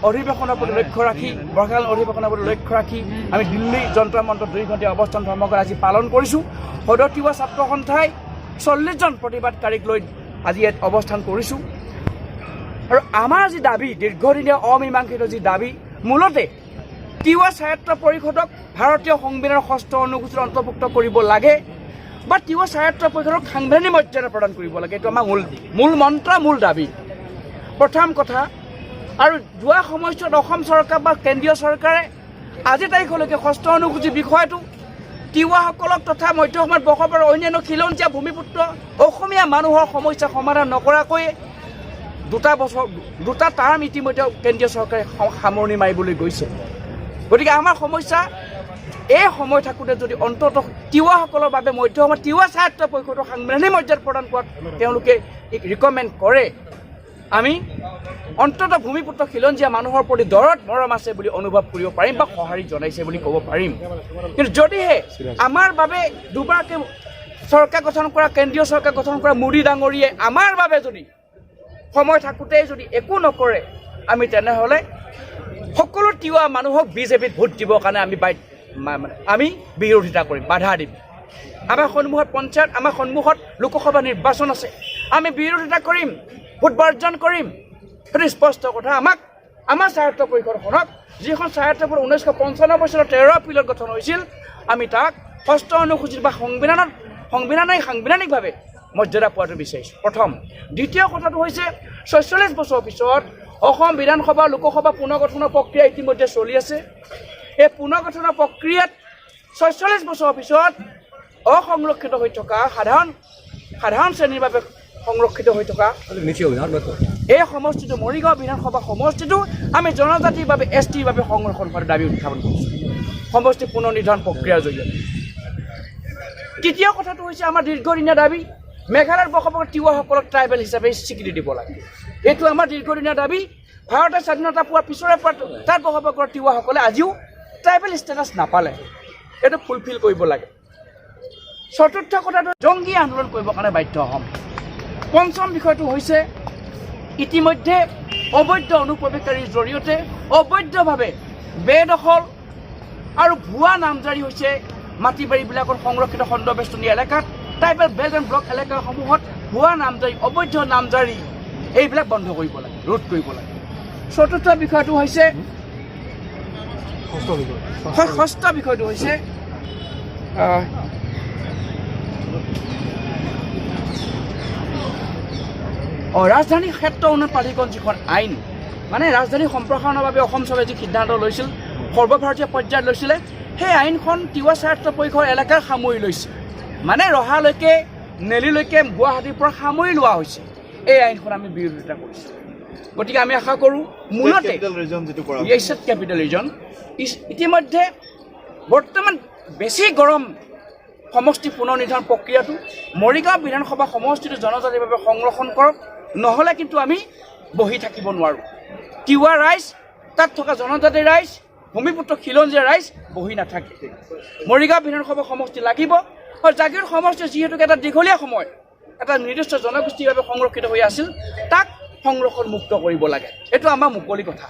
অধিৱেশনৰ প্ৰতি লক্ষ্য ৰাখি বৰ্ষাকালীন অধিৱেশনৰ প্ৰতি লক্ষ্য ৰাখি আমি দিল্লী যন্ত্ৰ মন্ত্ৰত 2 ঘণ্টীয়া অৱস্থান ধৰ্মঘট আজি পালন কৰিছোঁ। সদৌ তিৱা ছাত্ৰ সন্থাই 40জন প্ৰতিবাদকাৰীক লৈ আজি ইয়াত অৱস্থান কৰিছোঁ। আৰু আমাৰ যি দাবী দীৰ্ঘদিনীয়া অমীমাংসিত যি দাবী মূলতে তিৱা স্বায়ত্ব পৰিষদক ভাৰতীয় সংবিধানৰ 6ষ্ঠ অনুসূচীত অন্তৰ্ভুক্ত কৰিব লাগে বা তিৱা স্বায়ত্ব পৰিষদক সাংবিধানিক মৰ্যাদা প্ৰদান কৰিব লাগে। এইটো আমাৰ মূল মন্ত্ৰ, মূল দাবী। প্ৰথম কথা, আৰু যোৱা সময়ছোৱাত অসম চৰকাৰ বা কেন্দ্ৰীয় চৰকাৰে আজি তাৰিখলৈকে 6ষ্ঠ অনুসূচী বিষয়টো তিৱাসকলক তথা মধ্য অসমত বসবাস অন্যান্য খিলঞ্জীয়া ভূমিপুত্ৰ অসমীয়া মানুহৰ সমস্যা সমাধান নকৰাকৈ দুটা টাৰ্ম ইতিমধ্যে কেন্দ্ৰীয় চৰকাৰে সামৰণি মাৰিবলৈ গৈছে। গতিকে আমাৰ সমস্যা এই সময় থাকোঁতে যদি অন্ততঃ তিৱাসকলৰ বাবে মধ্য অসমত তিৱা স্বায়ত্ব পৰিষদৰ সাংবিধানিক মৰ্যাদা প্ৰদান কৰাত তেওঁলোকে ৰিকমেণ্ড কৰে, আমি অন্ততঃ ভূমিপুত্ৰ খিলঞ্জীয়া মানুহৰ প্ৰতি দৰদ মৰম আছে বুলি অনুভৱ কৰিব পাৰিম বা সঁহাৰি জনাইছে বুলি ক'ব পাৰিম। কিন্তু যদিহে আমাৰ বাবে দুবাৰকৈ চৰকাৰ গঠন কৰা কেন্দ্ৰীয় চৰকাৰ গঠন কৰা মোদী ডাঙৰীয়ে আমাৰ বাবে যদি সময় থাকোঁতেই যদি একো নকৰে, আমি তেনেহ'লে সকলো তিৱা মানুহক বিজেপিত ভোট দিবৰ কাৰণে আমি বিৰোধিতা কৰিম, বাধা দিম। আমাৰ সন্মুখত পঞ্চায়ত, আমাৰ সন্মুখত লোকসভা নিৰ্বাচন আছে, আমি বিৰোধিতা কৰিম, ভোট বৰ্জন কৰিম। সেইটো স্পষ্ট কথা। আমাৰ স্বায়ত্ব পৰিষদখনক, যিখন স্বায়ত্ব পৰিষদ 1995 চনৰ 13 এপ্ৰিলত গঠন হৈছিল, আমি তাক 6ষ্ঠ অনুসূচীত বা সাংবিধানিকভাৱে মৰ্যাদা পোৱাটো বিচাৰিছোঁ, প্ৰথম। দ্বিতীয় কথাটো হৈছে 46 বছৰৰ পিছত অসম বিধানসভা লোকসভা পুনৰ্গঠনৰ প্ৰক্ৰিয়া ইতিমধ্যে চলি আছে। এই পুনৰ্গঠনৰ প্ৰক্ৰিয়াত 46 বছৰৰ পিছত অসংৰক্ষিত হৈ থকা সাধাৰণ শ্ৰেণীৰ বাবে সংৰক্ষিত হৈ থকা এই সমষ্টিটো মৰিগাঁও বিধানসভা সমষ্টিটো আমি জনজাতিৰ বাবে STৰ বাবে সংৰক্ষণ কৰাৰ দাবী উত্থাপন কৰিছোঁ সমষ্টি পুনৰ নিৰ্ধাৰণ প্ৰক্ৰিয়াৰ জৰিয়তে। তৃতীয় কথাটো হৈছে আমাৰ দীৰ্ঘদিনীয়া দাবী, মেঘালয়ত বসবাস কৰা তিৱাসকলক ট্ৰাইবেল হিচাপে স্বীকৃতি দিব লাগে। এইটো আমাৰ দীৰ্ঘদিনীয়া দাবী। ভাৰতে স্বাধীনতা পোৱাৰ পিছৰে পৰা তাত বসবাস কৰা তিৱাসকলে আজিও ট্ৰাইবেল ষ্টেটাছ নাপালে, এইটো ফুলফিল কৰিব লাগে। চতুৰ্থ কথাটো, জংগী আন্দোলন কৰিবৰ কাৰণে বাধ্য হ'ম। পঞ্চম বিষয়টো হৈছে ইতিমধ্যে অবৈধ অনুপ্ৰৱেশকাৰীৰ জৰিয়তে অবৈধভাৱে বেদখল আৰু ভুৱা নামজাৰি হৈছে মাটি বাৰীবিলাকৰ সংৰক্ষিত খণ্ডবেষ্টনী এলেকাত, ট্ৰাইবেল বেল্ট এণ্ড ব্লক এলেকাসমূহত ভুৱা নামজাৰি, অবৈধ নামজাৰি এইবিলাক বন্ধ কৰিব লাগে, ৰোধ কৰিব লাগে। চতুৰ্থ বিষয়টো হৈছে ষষ্ঠ বিষয়টো হৈছে ৰাজধানী ক্ষেত্ৰ উন্নয়ন প্ৰাধিকৰণ, যিখন আইন মানে ৰাজধানী সম্প্ৰসাৰণৰ বাবে অসম চৰকাৰে যি সিদ্ধান্ত লৈছিল, সৰ্বভাৰতীয় পৰ্যায়ত লৈছিলে, সেই আইনখন তিৱা স্বায়ত্ব পৰিষদৰ এলেকাৰ সামৰি লৈছে। মানে ৰহালৈকে, নেলিলৈকে গুৱাহাটীৰ পৰা সামৰি লোৱা হৈছে। এই আইনখন আমি বিৰোধিতা কৰিছোঁ। গতিকে আমি আশা কৰোঁ মূলতে কেপিটেল ৰিজন ইতিমধ্যে বৰ্তমান বেছি গৰম সমষ্টি পুনৰ নিৰ্ধাৰণ প্ৰক্ৰিয়াটো মৰিগাঁও বিধানসভা সমষ্টিটো জনজাতিৰ বাবে সংৰক্ষণ কৰক, নহ'লে কিন্তু আমি বহি থাকিব নোৱাৰোঁ। তিৱা ৰাইজ, তাত থকা জনজাতি ৰাইজ, ভূমিপুত্ৰ খিলঞ্জীয়া ৰাইজ বহি নাথাকে। মৰিগাঁও বিধানসভা সমষ্টি লাগিব। আৰু জাগীৰোড সমষ্টি যিহেতুকে এটা দীঘলীয়া সময় এটা নিৰ্দিষ্ট জনগোষ্ঠীৰ বাবে সংৰক্ষিত হৈ আছিল, তাক সংৰক্ষণ মুক্ত কৰিব লাগে। এইটো আমাৰ মুকলি কথা।